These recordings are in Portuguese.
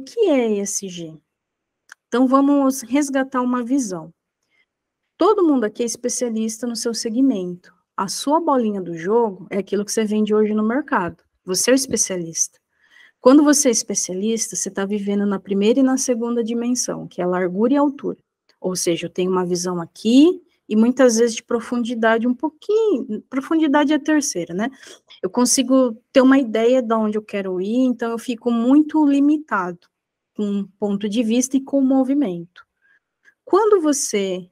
que é ESG? Então, vamos resgatar uma visão. Todo mundo aqui é especialista no seu segmento. A sua bolinha do jogo é aquilo que você vende hoje no mercado. Você é o especialista. Quando você é especialista, você está vivendo na primeira e na segunda dimensão, que é largura e altura. Ou seja, eu tenho uma visão aqui e muitas vezes de profundidade um pouquinho, profundidade é a terceira, né? Eu consigo ter uma ideia de onde eu quero ir, então eu fico muito limitado com um ponto de vista e com o movimento. Quando você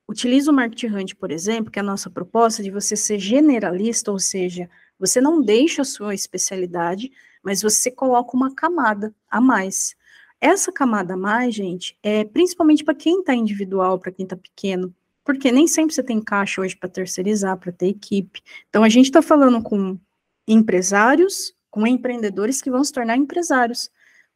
utiliza o Market Hunt, por exemplo, que é a nossa proposta de você ser generalista, ou seja, você não deixa a sua especialidade, mas você coloca uma camada a mais. Essa camada a mais, gente, é principalmente para quem está individual, para quem está pequeno, porque nem sempre você tem caixa hoje para terceirizar, para ter equipe. Então, a gente está falando com empresários, com empreendedores que vão se tornar empresários.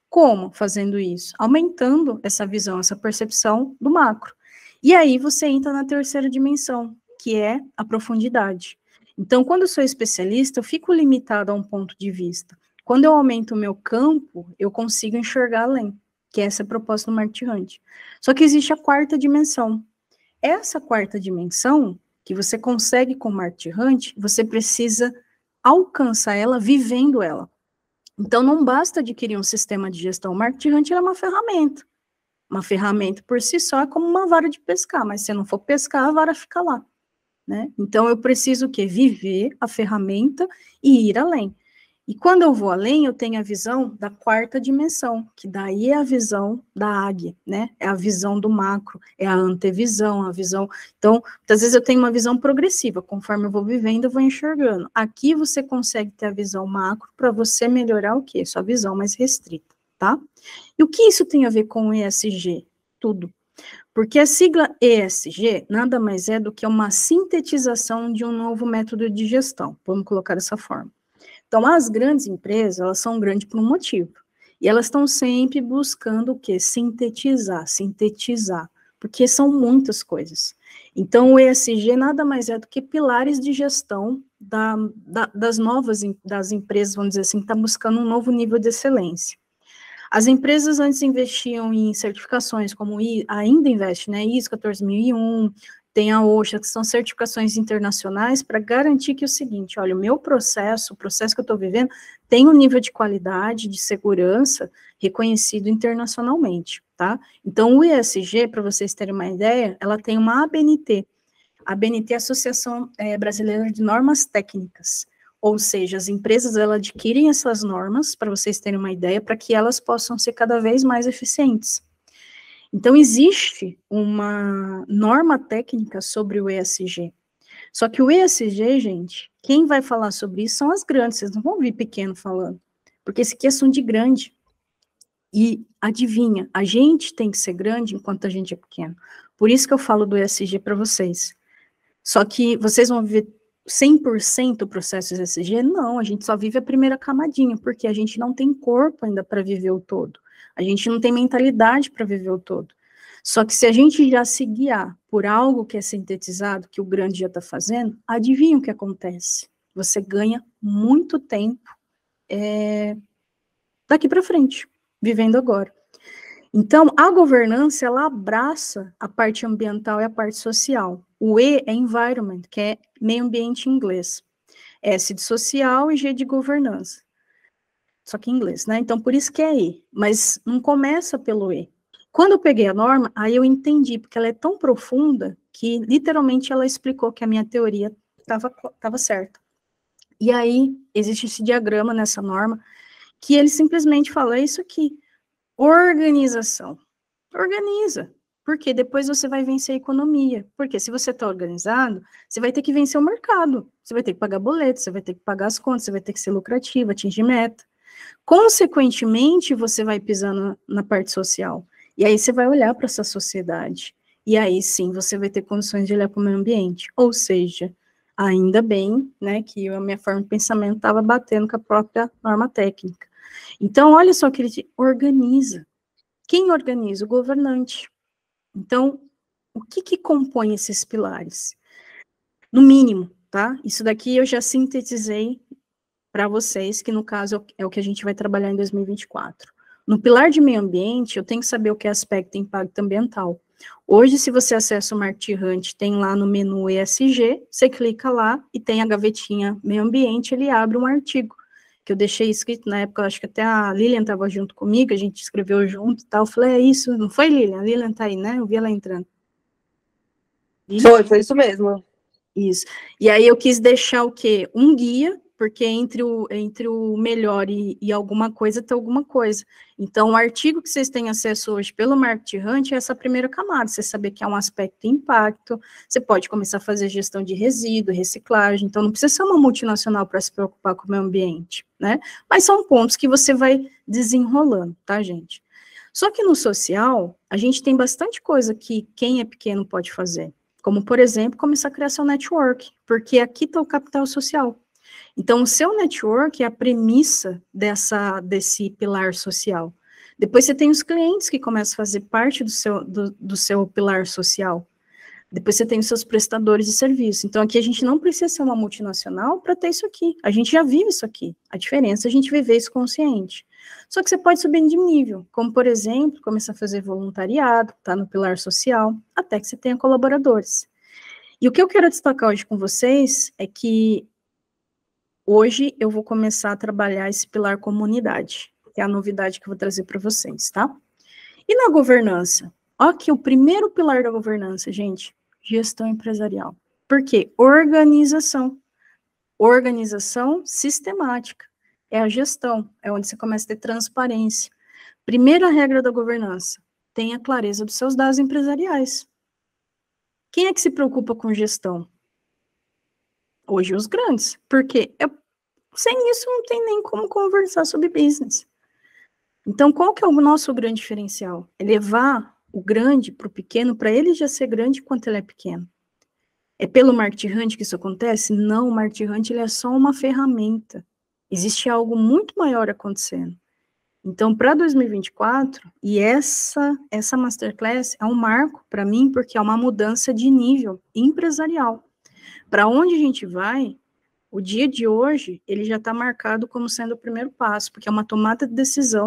Como fazendo isso? Aumentando essa visão, essa percepção do macro. E aí você entra na terceira dimensão, que é a profundidade. Então, quando eu sou especialista, eu fico limitado a um ponto de vista. Quando eu aumento o meu campo, eu consigo enxergar além, que é essa proposta do Market Hunt. Só que existe a quarta dimensão. Essa quarta dimensão, que você consegue com o Market Hunt, você precisa alcançar ela vivendo ela. Então, não basta adquirir um sistema de gestão. O Market Hunt é uma ferramenta. Uma ferramenta por si só é como uma vara de pescar, mas se não for pescar, a vara fica lá, né? Então, eu preciso o quê? Viver a ferramenta e ir além. E quando eu vou além, eu tenho a visão da quarta dimensão, que daí é a visão da águia, né? É a visão do macro, é a antevisão, a visão... Então, muitas vezes eu tenho uma visão progressiva, conforme eu vou vivendo, eu vou enxergando. Aqui você consegue ter a visão macro para você melhorar o quê? Sua visão mais restrita, tá? E o que isso tem a ver com o ESG? Tudo. Porque a sigla ESG nada mais é do que uma sintetização de um novo método de gestão, vamos colocar dessa forma. Então, as grandes empresas, elas são grandes por um motivo. E elas estão sempre buscando o quê? Sintetizar, porque são muitas coisas. Então, o ESG nada mais é do que pilares de gestão das novas, das empresas, vamos dizer assim, que estão buscando um novo nível de excelência. As empresas antes investiam em certificações, como ainda investe, né? ISO 14001, tem a OSHA, que são certificações internacionais para garantir que o seguinte, olha, o processo que eu estou vivendo, tem um nível de qualidade, de segurança reconhecido internacionalmente, tá? Então, o ESG, para vocês terem uma ideia, ela tem uma ABNT. A ABNT é a Associação Brasileira de Normas Técnicas. Ou seja, as empresas elas adquirem essas normas, para vocês terem uma ideia, para que elas possam ser cada vez mais eficientes. Então, existe uma norma técnica sobre o ESG. Só que o ESG, gente, quem vai falar sobre isso são as grandes, vocês não vão ouvir pequeno falando, porque esse aqui é assunto de grande. E adivinha, a gente tem que ser grande enquanto a gente é pequeno. Por isso que eu falo do ESG para vocês. Só que vocês vão viver 100% o processo ESG? Não, a gente só vive a primeira camadinha, porque a gente não tem corpo ainda para viver o todo. A gente não tem mentalidade para viver o todo. Só que se a gente já se guiar por algo que é sintetizado, que o grande já está fazendo, adivinha o que acontece? Você ganha muito tempo daqui para frente, vivendo agora. Então, a governança, ela abraça a parte ambiental e a parte social. O E é environment, que é meio ambiente em inglês. S de social e G de governança. Só que em inglês, né? Então, por isso que é E. Mas não começa pelo E. Quando eu peguei a norma, aí eu entendi, porque ela é tão profunda que, literalmente, ela explicou que a minha teoria estava certa. E aí, existe esse diagrama nessa norma, que ele simplesmente fala, é isso aqui, organização. Organiza, porque depois você vai vencer a economia. Porque se você está organizado, você vai ter que vencer o mercado. Você vai ter que pagar boleto, você vai ter que pagar as contas, você vai ter que ser lucrativo, atingir meta. Consequentemente, você vai pisar na parte social. E aí você vai olhar para essa sociedade. E aí sim, você vai ter condições de olhar para o meio ambiente. Ou seja, ainda bem, né, que a minha forma de pensamento estava batendo com a própria norma técnica. Então, olha só que ele organiza. Quem organiza? O governante. Então, o que compõe esses pilares? No mínimo, tá? Isso daqui eu já sintetizei para vocês, que no caso é o que a gente vai trabalhar em 2024. No pilar de meio ambiente, eu tenho que saber o que é aspecto e impacto ambiental. Hoje, se você acessa o Market Hunt, tem lá no menu ESG, você clica lá e tem a gavetinha meio ambiente, ele abre um artigo, que eu deixei escrito na época, acho que até a Lilian estava junto comigo, a gente escreveu junto e tal, eu falei, é isso, não foi, Lilian? A Lilian tá aí, né? Eu vi ela entrando. Foi isso mesmo. Isso. E aí eu quis deixar o quê? Um guia, porque entre o melhor e alguma coisa tem alguma coisa. Então, o artigo que vocês têm acesso hoje pelo Market Hunt é essa primeira camada, você saber que é um aspecto de impacto, você pode começar a fazer gestão de resíduo, reciclagem, então não precisa ser uma multinacional para se preocupar com o meio ambiente, né? Mas são pontos que você vai desenrolando, tá, gente? Só que no social, a gente tem bastante coisa que quem é pequeno pode fazer. Como, por exemplo, começar a criar seu network, porque aqui está o capital social. Então, o seu network é a premissa desse pilar social. Depois você tem os clientes que começam a fazer parte do seu pilar social. Depois você tem os seus prestadores de serviço. Então, aqui a gente não precisa ser uma multinacional para ter isso aqui. A gente já vive isso aqui. A diferença é a gente viver isso consciente. Só que você pode subir de nível, como, por exemplo, começar a fazer voluntariado, tá no pilar social, até que você tenha colaboradores. E o que eu quero destacar hoje com vocês é que hoje eu vou começar a trabalhar esse pilar comunidade, que é a novidade que eu vou trazer para vocês, tá? E na governança? Ó, aqui o primeiro pilar da governança, gente, gestão empresarial. Por quê? Organização. Organização sistemática. É a gestão, é onde você começa a ter transparência. Primeira regra da governança, tenha clareza dos seus dados empresariais. Quem é que se preocupa com gestão? Hoje os grandes, porque sem isso não tem nem como conversar sobre business. Então, qual que é o nosso grande diferencial? É levar o grande para o pequeno, para ele já ser grande quanto ele é pequeno. É pelo Market Hunt que isso acontece? Não, o Market Hunt ele é só uma ferramenta. Existe algo muito maior acontecendo. Então, para 2024, e essa Masterclass é um marco para mim, porque é uma mudança de nível empresarial. Para onde a gente vai, o dia de hoje, ele já está marcado como sendo o primeiro passo, porque é uma tomada de decisão